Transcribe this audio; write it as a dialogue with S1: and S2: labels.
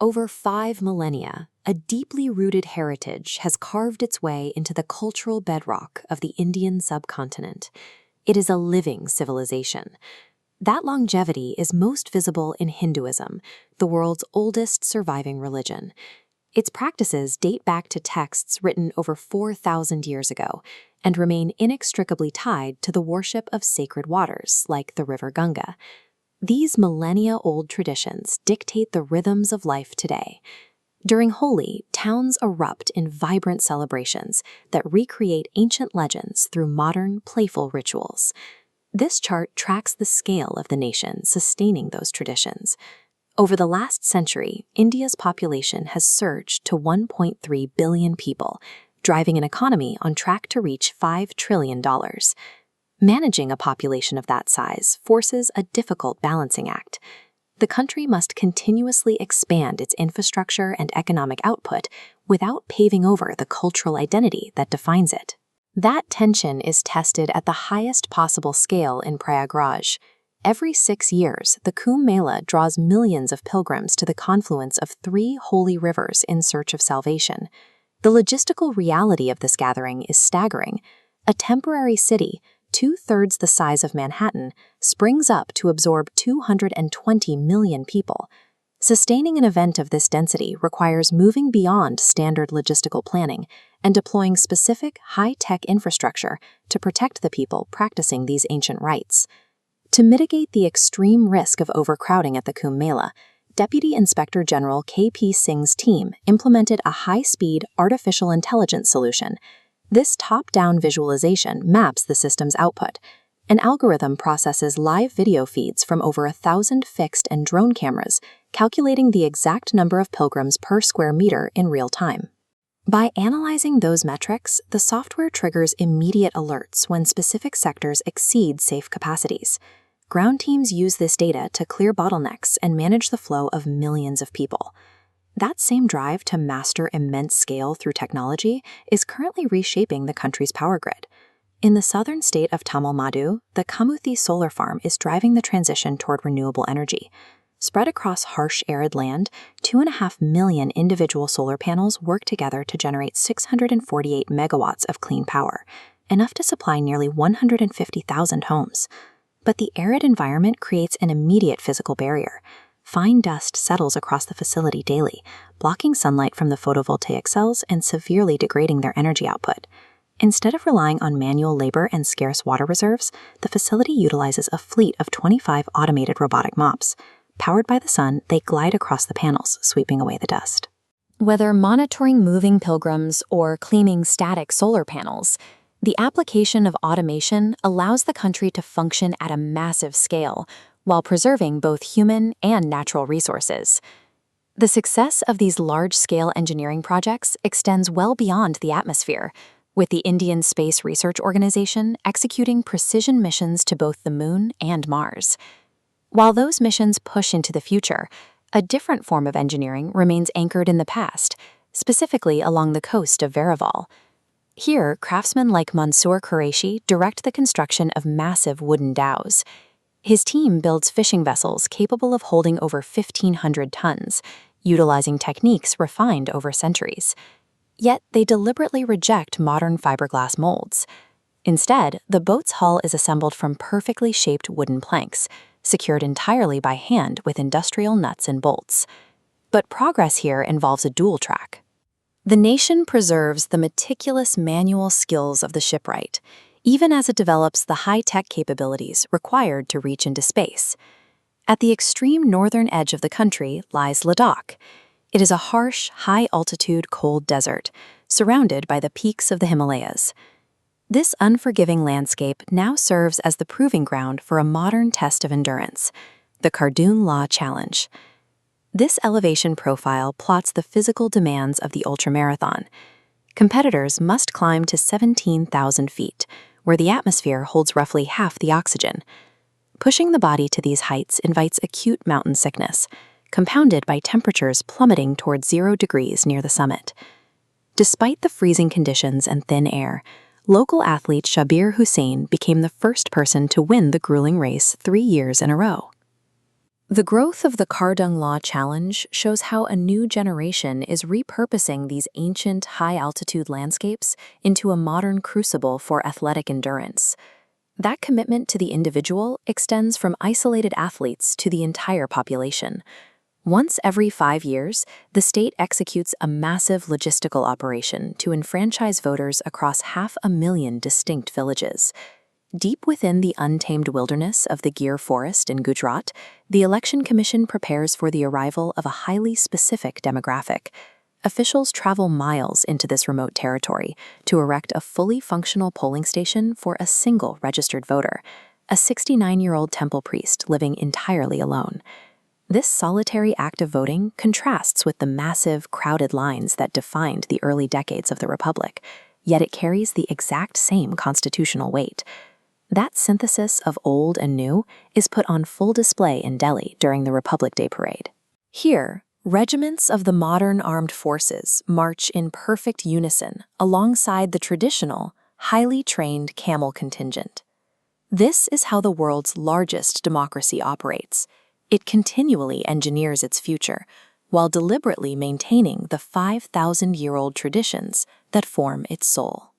S1: Over 5 millennia, a deeply rooted heritage has carved its way into the cultural bedrock of the Indian subcontinent. It is a living civilization. That longevity is most visible in Hinduism, the world's oldest surviving religion. Its practices date back to texts written over 4,000 years ago and remain inextricably tied to the worship of sacred waters like the river Ganga. These millennia-old traditions dictate the rhythms of life today. During Holi, towns erupt in vibrant celebrations that recreate ancient legends through modern, playful rituals. This chart tracks the scale of the nation sustaining those traditions. Over the last century, India's population has surged to 1.3 billion people, driving an economy on track to reach $5 trillion. Managing a population of that size forces a difficult balancing act. The country must continuously expand its infrastructure and economic output without paving over the cultural identity that defines it. That tension is tested at the highest possible scale in Prayagraj. Every 6 years, the Kumbh Mela draws millions of pilgrims to the confluence of 3 holy rivers in search of salvation. The logistical reality of this gathering is staggering. A temporary city, 2/3 the size of Manhattan, springs up to absorb 220 million people. Sustaining an event of this density requires moving beyond standard logistical planning and deploying specific high-tech infrastructure to protect the people practicing these ancient rites. To mitigate the extreme risk of overcrowding at the Kumbh Mela, Deputy Inspector General K.P. Singh's team implemented a high-speed artificial intelligence solution. This top-down visualization maps the system's output. An algorithm processes live video feeds from over 1,000 fixed and drone cameras, calculating the exact number of pilgrims per square meter in real time. By analyzing those metrics, the software triggers immediate alerts when specific sectors exceed safe capacities. Ground teams use this data to clear bottlenecks and manage the flow of millions of people. That same drive to master immense scale through technology is currently reshaping the country's power grid. In the southern state of Tamil Nadu, the Kamuthi solar farm is driving the transition toward renewable energy. Spread across harsh, arid land, 2.5 million individual solar panels work together to generate 648 megawatts of clean power, enough to supply nearly 150,000 homes. But the arid environment creates an immediate physical barrier. Fine dust settles across the facility daily, blocking sunlight from the photovoltaic cells and severely degrading their energy output. Instead of relying on manual labor and scarce water reserves, the facility utilizes a fleet of 25 automated robotic mops. Powered by the sun, they glide across the panels, sweeping away the dust. Whether monitoring moving pilgrims or cleaning static solar panels, the application of automation allows the country to function at a massive scale, while preserving both human and natural resources. The success of these large-scale engineering projects extends well beyond the atmosphere, with the Indian Space Research Organization executing precision missions to both the Moon and Mars. While those missions push into the future, a different form of engineering remains anchored in the past, specifically along the coast of Veeraval. Here, craftsmen like Mansoor Qureshi direct the construction of massive wooden dhows. His team builds fishing vessels capable of holding over 1,500 tons, utilizing techniques refined over centuries. Yet they deliberately reject modern fiberglass molds. Instead, the boat's hull is assembled from perfectly shaped wooden planks, secured entirely by hand with industrial nuts and bolts. But progress here involves a dual track. The nation preserves the meticulous manual skills of the shipwright, even as it develops the high-tech capabilities required to reach into space. At the extreme northern edge of the country lies Ladakh. It is a harsh, high-altitude, cold desert, surrounded by the peaks of the Himalayas. This unforgiving landscape now serves as the proving ground for a modern test of endurance, the Kardun Law Challenge. This elevation profile plots the physical demands of the ultramarathon. Competitors must climb to 17,000 feet, where the atmosphere holds roughly half the oxygen. Pushing the body to these heights invites acute mountain sickness, compounded by temperatures plummeting toward 0 degrees near the summit. Despite the freezing conditions and thin air, local athlete Shabir Hussain became the first person to win the grueling race 3 years in a row. The growth of the Car Dung Law Challenge shows how a new generation is repurposing these ancient, high-altitude landscapes into a modern crucible for athletic endurance. That commitment to the individual extends from isolated athletes to the entire population. Once every 5 years, the state executes a massive logistical operation to enfranchise voters across 500,000 distinct villages. Deep within the untamed wilderness of the Gir Forest in Gujarat, the Election Commission prepares for the arrival of a highly specific demographic. Officials travel miles into this remote territory to erect a fully functional polling station for a single registered voter, a 69-year-old temple priest living entirely alone. This solitary act of voting contrasts with the massive, crowded lines that defined the early decades of the Republic, yet it carries the exact same constitutional weight. That synthesis of old and new is put on full display in Delhi during the Republic Day parade. Here, regiments of the modern armed forces march in perfect unison alongside the traditional, highly trained camel contingent. This is how the world's largest democracy operates. It continually engineers its future, while deliberately maintaining the 5,000-year-old traditions that form its soul.